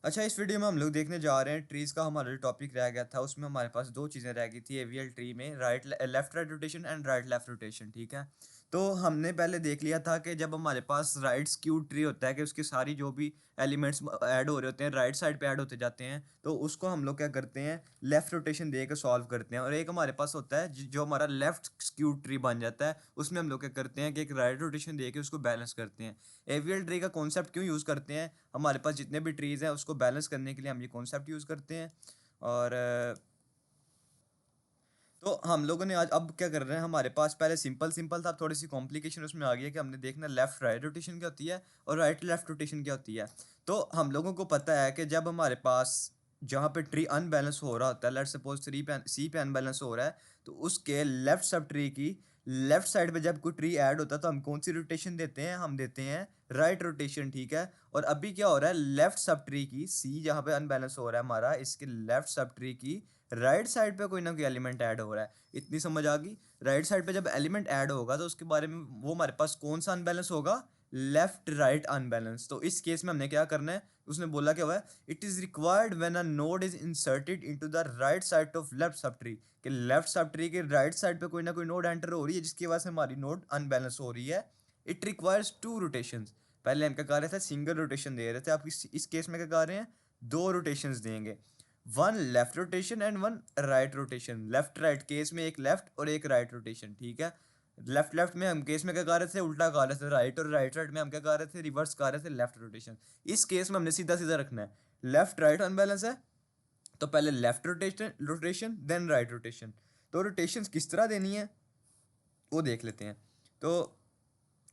अच्छा, इस वीडियो में हम लोग देखने जा रहे हैं ट्रीज़ का हमारा जो टॉपिक रह गया था, उसमें हमारे पास 2 चीज़ें रह गई थी एवीएल ट्री में left right rotation and right left rotation, ठीक है? तो हमने पहले देख लिया था कि जब हमारे पास राइट स्क्यूड ट्री होता है कि उसकी सारी जो भी एलिमेंट्स ऐड हो रहे होते हैं, राइट साइड पे ऐड होते जाते हैं, तो उसको हम लोग क्या करते हैं, लेफ्ट रोटेशन दे के सॉल्व करते हैं। और एक हमारे पास होता है जो हमारा लेफ्ट स्क्यूड ट्री बन जाता है, उसमें हम लोग क्या करते हैं कि एक राइट रोटेशन दे के उसको बैलेंस करते हैं। एवीएल ट्री का कॉन्सेप्ट क्यों यूज़ करते हैं? हमारे पास जितने भी ट्रीज़ हैं उसको बैलेंस करने के लिए हम ये कॉन्सेप्ट यूज़ करते हैं। और तो हम लोगों ने आज अब क्या कर रहे हैं, हमारे पास पहले सिंपल सिंपल था, थोड़ी सी कॉम्प्लिकेशन उसमें आ गई है कि हमने देखना लेफ्ट राइट रोटेशन क्या होती है और राइट लेफ्ट रोटेशन क्या होती है। तो हम लोगों को पता है कि जब हमारे पास जहाँ पे ट्री अनबैलेंस हो रहा होता है, लेट्स सपोज सी पे अनबैलेंस हो रहा है, तो उसके लेफ्ट सब ट्री की लेफ्ट साइड पे जब कोई ट्री ऐड होता है तो हम कौन सी रोटेशन देते हैं, हम देते हैं राइट रोटेशन, ठीक है। और अभी क्या हो रहा है, लेफ्ट सब ट्री की सी जहाँ पे अनबैलेंस हो रहा है हमारा, इसके लेफ्ट सब ट्री की राइट साइड पे कोई ना कोई एलिमेंट ऐड हो रहा है। इतनी समझ आ गई। राइट साइड पे जब एलिमेंट ऐड होगा तो उसके बारे में वो हमारे पास कौन सा अनबैलेंस होगा, लेफ्ट राइट अनबैलेंस। तो इस केस में हमने क्या करना है, उसने बोला क्या हुआ है, it is required when a node is inserted into the right side of left sub tree, कि लेफ्ट सब ट्री के राइट साइड पे कोई ना कोई नोड एंटर हो रही है जिसकी वजह से हमारी नोड अनबैलेंस हो रही है। It requires two rotations. पहले हम क्या कर रहे थे, सिंगल रोटेशन दे रहे थे, आप इस केस में क्या कर रहे हैं, दो रोटेशंस देंगे। One left rotation and one right rotation. Left right case में एक लेफ्ट और एक राइट रोटेशन, ठीक है। लेफ्ट लेफ्ट में हम केस में क्या कर रहे थे, उल्टा कर रहे थे। राइट और राइट राइट में हम क्या कर रहे थे, रिवर्स कर रहे थे लेफ्ट रोटेशन। इस केस में हमने सीधा सीधा रखना है, लेफ्ट राइट अनबैलेंस है तो पहले left rotation rotation then right rotation. तो रोटेशन किस तरह देनी है वो देख लेते हैं। तो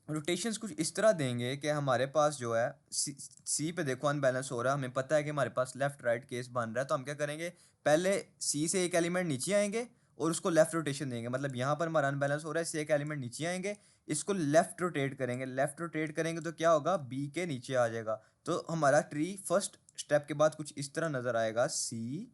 रोटेशंस कुछ इस तरह देंगे कि हमारे पास जो है सी पे देखो अनबैलेंस हो रहा है, हमें पता है कि हमारे पास लेफ्ट राइट केस बन रहा है, तो हम क्या करेंगे, पहले सी से एक एलिमेंट नीचे आएंगे और उसको लेफ्ट रोटेशन देंगे। मतलब यहाँ पर हमारा अनबैलेंस हो रहा है, इससे एक एलिमेंट नीचे आएंगे, इसको लेफ्ट रोटेट करेंगे। लेफ्ट रोटेट करेंगे तो क्या होगा, बी के नीचे आ जाएगा। तो हमारा ट्री फर्स्ट स्टेप के बाद कुछ इस तरह नज़र आएगा, सी,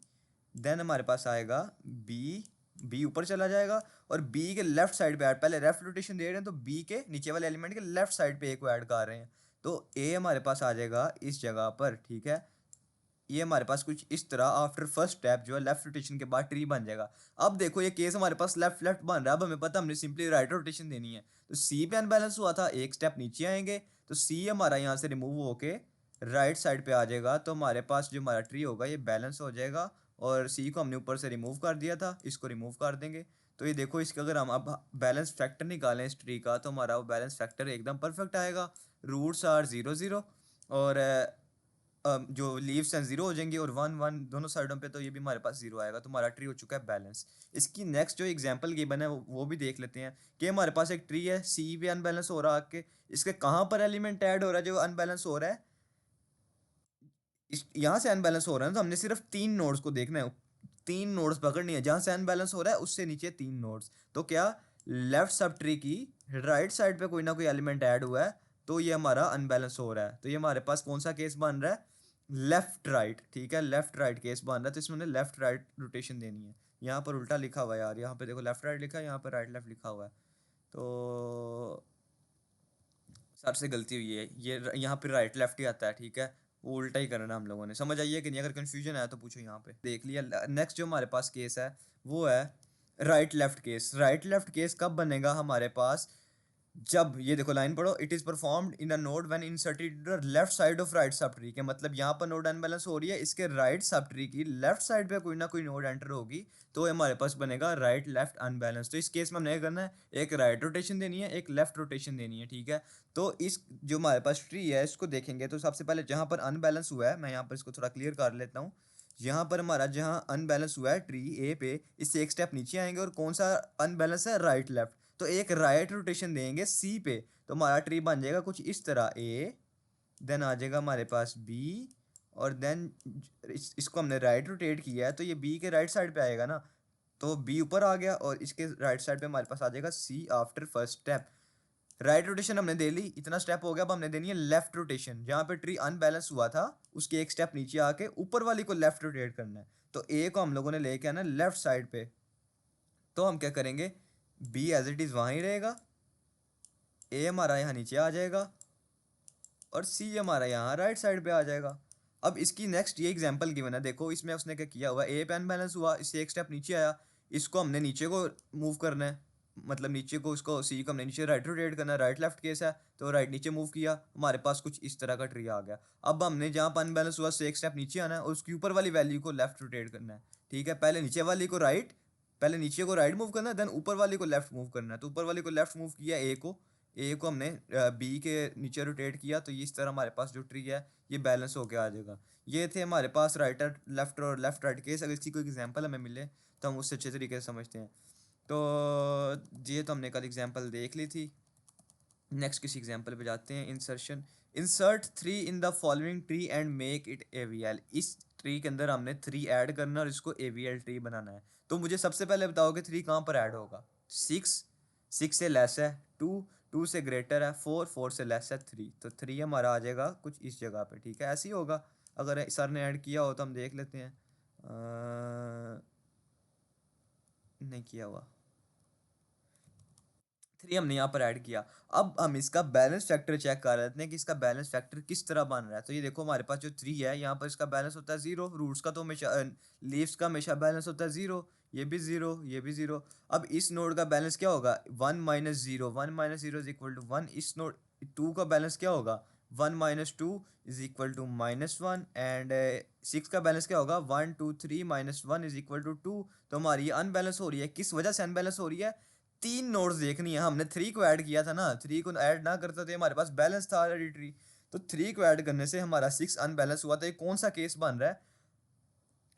देन हमारे पास आएगा बी, बी ऊपर चला जाएगा और बी के लेफ्ट साइड पे ऐड, पहले लेफ्ट रोटेशन दे रहे हैं तो बी के नीचे वाले एलिमेंट के लेफ्ट साइड पे ए को ऐड कर रहे हैं, तो ए हमारे पास आ जाएगा इस जगह पर, ठीक है। ये हमारे पास कुछ इस तरह आफ्टर फर्स्ट स्टेप जो है लेफ्ट रोटेशन के बाद ट्री बन जाएगा। अब देखो ये केस हमारे पास लेफ्ट लेफ्ट बन रहा है, अब हमें पता हमने सिंपली राइट रोटेशन देनी है। तो सी पे अनबैलेंस हुआ था, एक स्टेप नीचे आएंगे तो सी हमारा यहाँ से रिमूव होके राइट साइड पे आ जाएगा, तो हमारे पास जो हमारा ट्री होगा ये बैलेंस हो जाएगा। और सी को हमने ऊपर से रिमूव कर दिया था, इसको रिमूव कर देंगे। तो ये देखो, इसका अगर हम अब बैलेंस फैक्टर निकालें इस ट्री का, तो हमारा वो बैलेंस फैक्टर एकदम परफेक्ट आएगा। रूट्स आर 0 0 और जो लीव्स हैं जीरो हो जाएंगी और वन वन दोनों साइडों पे, तो ये भी हमारे पास जीरो आएगा, तो हमारा ट्री हो चुका है बैलेंस। इसकी नेक्स्ट जो एग्जांपल गिवन है वो भी देख लेते हैं कि हमारे पास एक ट्री है, सी भी अनबैलेंस हो रहा है आके, इसके कहाँ पर एलिमेंट ऐड हो रहा है जो अनबैलेंस हो रहा है, इस यहाँ से अनबैलेंस हो रहा है, तो हमने सिर्फ तीन नोड्स को देखना है, तीन नोड्स पकड़नी है, जहाँ से अनबैलेंस हो रहा है उससे नीचे तीन नोड्स। तो क्या, लेफ्ट सब ट्री की राइट साइड पे कोई ना कोई एलिमेंट ऐड हुआ है तो ये हमारा अनबैलेंस हो रहा है। तो ये हमारे पास कौन सा केस बन रहा है, लेफ्ट राइट, ठीक है, लेफ्ट राइट केस बन रहा है, तो इसमें लेफ्ट राइट रोटेशन देनी है। यहाँ पर उल्टा लिखा हुआ है यार, यहाँ पे देखो लेफ्ट राइट लिखा है, यहाँ पर राइट लेफ्ट लिखा हुआ है, तो सर से गलती हुई है, ये यहाँ पे राइट लेफ्ट ही आता है, ठीक है। वो उल्टा ही करना है हम लोगों ने, समझ आइए कि नहीं, अगर कन्फ्यूजन आया तो पूछो। यहाँ पे देख लिया। नेक्स्ट जो हमारे पास केस है वो है right left case. Right left case कब बनेगा हमारे पास, जब ये देखो लाइन पढ़ो, it is performed in a node when inserted left side of right sub tree, के मतलब यहाँ पर नोड अनबैलेंस हो रही है, इसके राइट सब ट्री की लेफ्ट साइड पे कोई ना कोई नोड एंटर होगी, तो हमारे पास बनेगा राइट लेफ्ट अनबैलेंस। तो इस केस में हमने करना है, एक राइट रोटेशन देनी है, एक लेफ्ट रोटेशन देनी है, ठीक है। तो इस जो हमारे पास ट्री है इसको देखेंगे तो सबसे पहले जहाँ पर अनबैलेंस हुआ है, मैं यहाँ पर इसको थोड़ा क्लियर कर लेता हूँ। यहाँ पर हमारा जहाँ अनबैलेंस हुआ है ट्री ए पे, इससे एक स्टेप नीचे आएंगे और कौन सा अनबैलेंस है, राइट लेफ्ट, तो एक राइट रोटेशन देंगे सी पे, तो हमारा ट्री बन जाएगा कुछ इस तरह, ए, देन आ जाएगा हमारे पास बी, और देन इसको हमने राइट रोटेट किया है तो ये बी के राइट साइड पे आएगा ना, तो बी ऊपर आ गया और इसके राइट साइड पे हमारे पास आ जाएगा C after first step. Right rotation हमने दे ली, इतना स्टेप हो गया। अब हमने देनी है लेफ्ट रोटेशन, जहाँ पे ट्री अनबैलेंस हुआ था उसके एक स्टेप नीचे आके ऊपर वाली को लेफ्ट रोटेट करना है, तो ए को हम लोगों ने लेके आना लेफ्ट साइड पे, तो हम क्या करेंगे, बी एज इट इज़ वहाँ ही रहेगा, ए हमारा यहाँ नीचे आ जाएगा और सी हमारा यहाँ राइट साइड पे आ जाएगा। अब इसकी नेक्स्ट ये एग्जांपल गिवन है, देखो इसमें उसने क्या किया हुआ है, ए पे अनबैलेंस हुआ, इससे एक स्टेप नीचे आया, इसको हमने नीचे को मूव करना है, मतलब नीचे को उसको सी को हमने नीचे राइट रोटेट करना है, राइट लेफ्ट केस है तो राइट नीचे मूव किया, हमारे पास कुछ इस तरह का ट्री आ गया। अब हमने जहाँ पर अनबैलेंस हुआ उससे एक स्टेप नीचे आना है और उसकी ऊपर वाली वैल्यू को लेफ्ट रोटेट करना है, ठीक है। पहले नीचे वाली को राइट, पहले नीचे को राइट मूव करना है, देन ऊपर वाली को लेफ्ट मूव करना है। तो ऊपर वाली को लेफ्ट मूव किया, ए को हमने बी के नीचे रोटेट किया, तो ये इस तरह हमारे पास जो ट्री है ये बैलेंस होके आ जाएगा। ये थे हमारे पास राइट लेफ्ट और लेफ्ट राइट केस। अगर इसकी कोई एग्जांपल हमें मिले तो हम उससे अच्छे तरीके से समझते हैं। तो ये तो हमने कल एग्जांपल देख ली थी। नेक्स्ट किसी एग्जांपल पे जाते हैं। Insertion, insert 3 in the following tree and make it AVL. इस ट्री के अंदर हमने 3 ऐड करना और इसको एवीएल ट्री बनाना है। तो मुझे सबसे पहले बताओ कि 3 कहाँ पर ऐड होगा। 6, 6 से लेस है, 2, 2 से ग्रेटर है, 4, 4 से लेस है, 3, तो 3 हमारा आ जाएगा कुछ इस जगह पे, ठीक है। ऐसे ही होगा, अगर सर ने ऐड किया हो तो हम देख लेते हैं। नहीं किया हुआ, 3 हमने यहाँ पर ऐड किया। अब हम इसका बैलेंस फैक्टर चेक कर लेते हैं कि इसका बैलेंस फैक्टर किस तरह बन रहा है। तो ये देखो हमारे पास जो 3 है यहाँ पर इसका बैलेंस होता है 0, रूट्स का तो हमेशा लीव्स का हमेशा बैलेंस होता है 0, ये भी 0, ये भी 0। अब इस नोड का बैलेंस क्या होगा, 1 minus 0, 1 minus 0 is equal to 1। इस नोड 2 का बैलेंस क्या होगा, 1 minus 2 is equal to -1। And 6 का बैलेंस क्या होगा, 1 2 3 माइनस 1 इज इक्वल टू 2। तो हमारी ये अनबैलेंस हो रही है, किस वजह से अनबैलेंस हो रही है, 3 नोड्स देखनी है। हमने 3 को ऐड किया था ना, 3 को ऐड ना करते थे हमारे पास बैलेंस था ऑलरेडी ट्री। तो 3 को ऐड करने से हमारा 6 अनबैलेंस हुआ। तो ये कौन सा केस बन रहा है,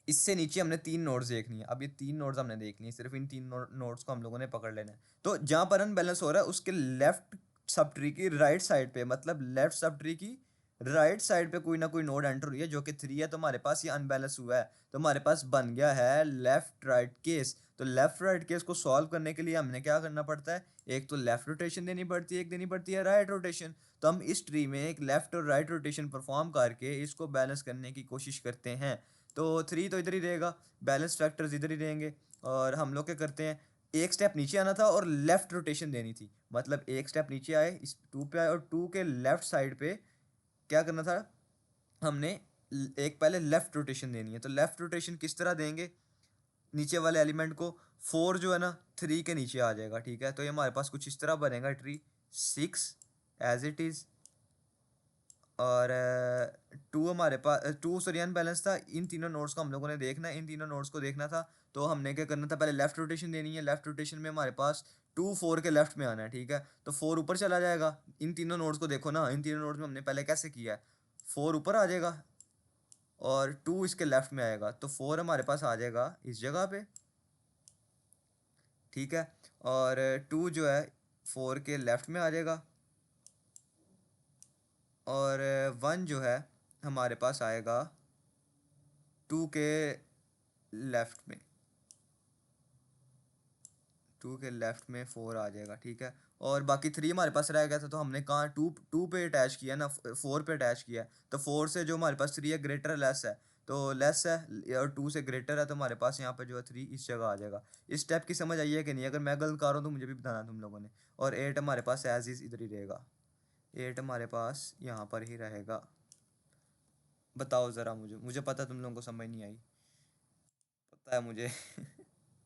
इससे नीचे हमने 3 नोड्स देखनी है। अब ये 3 नोड्स हमने देखनी है, सिर्फ इन 3 नोड्स को हम लोगों ने पकड़ लेना है। तो जहां पर अनबैलेंस हो रहा है उसके लेफ्ट सब ट्री की राइट साइड पे, मतलब लेफ्ट सब ट्री की राइट साइड पे कोई ना कोई नोड एंटर हुई है जो कि 3 है, तो हमारे पास ये अनबैलेंस हुआ है। तो हमारे पास बन गया है लेफ्ट राइट केस। तो लेफ्ट राइट केस को सॉल्व करने के लिए हमने क्या करना पड़ता है, एक तो लेफ्ट रोटेशन देनी पड़ती है, एक देनी पड़ती है राइट रोटेशन। तो हम इस ट्री में एक लेफ्ट और राइट रोटेशन परफॉर्म करके इसको बैलेंस करने की कोशिश करते हैं। तो 3 तो इधर ही रहेगा, बैलेंस फैक्टर्स इधर ही रहेंगे। और हम लोग क्या करते हैं, एक स्टेप नीचे आना था और लेफ्ट रोटेशन देनी थी, मतलब एक स्टेप नीचे आए, इस 2 पे आए और 2 के लेफ्ट साइड पे क्या करना था, हमने एक पहले लेफ्ट रोटेशन देनी है। तो लेफ्ट रोटेशन किस तरह देंगे, नीचे वाले एलिमेंट को, 4 जो है ना 3 के नीचे आ जाएगा, ठीक है। तो ये हमारे पास कुछ इस तरह बनेगा ट्री, 6 एज इट इज़, और 2 हमारे पास 2 सॉरी अनबैलेंस था। इन तीनों नोड्स को हम लोगों ने देखना है, इन तीनों नोड्स को देखना था। तो हमने क्या करना था, पहले लेफ्ट रोटेशन देनी है। लेफ्ट रोटेशन में हमारे पास 2 4 के लेफ्ट में आना है, ठीक है। तो 4 ऊपर चला जाएगा। इन तीनों नोड्स को देखो ना, इन तीनों नोड्स में हमने पहले कैसे किया है, 4 ऊपर आ जाएगा और 2 इसके लेफ्ट में आएगा, तो 4 हमारे पास आ जाएगा इस जगह पे, ठीक है। और 2 जो है 4 के लेफ्ट में आ जाएगा और 1 जो है हमारे पास आएगा 2 के लेफ्ट में, 2 के लेफ्ट में 4 आ जाएगा, ठीक है। और बाकी 3 हमारे पास रह गया था, तो हमने कहाँ 2 2 पे अटैच किया ना, 4 पे अटैच किया है। तो 4 से जो हमारे पास 3 है ग्रेटर है लेस है, तो लेस है, और 2 से ग्रेटर है, तो हमारे पास यहाँ पे जो है 3 इस जगह आ जाएगा। इस स्टेप की समझ आई है कि नहीं, अगर मैं गलत कर रहा हूँ तो मुझे भी बताना तुम लोगों ने। और 8 हमारे पास एज इज इधर ही रहेगा, 8 हमारे पास यहाँ पर ही रहेगा। बताओ ज़रा, मुझे मुझे पता तुम लोगों को समझ नहीं आई, पता है मुझे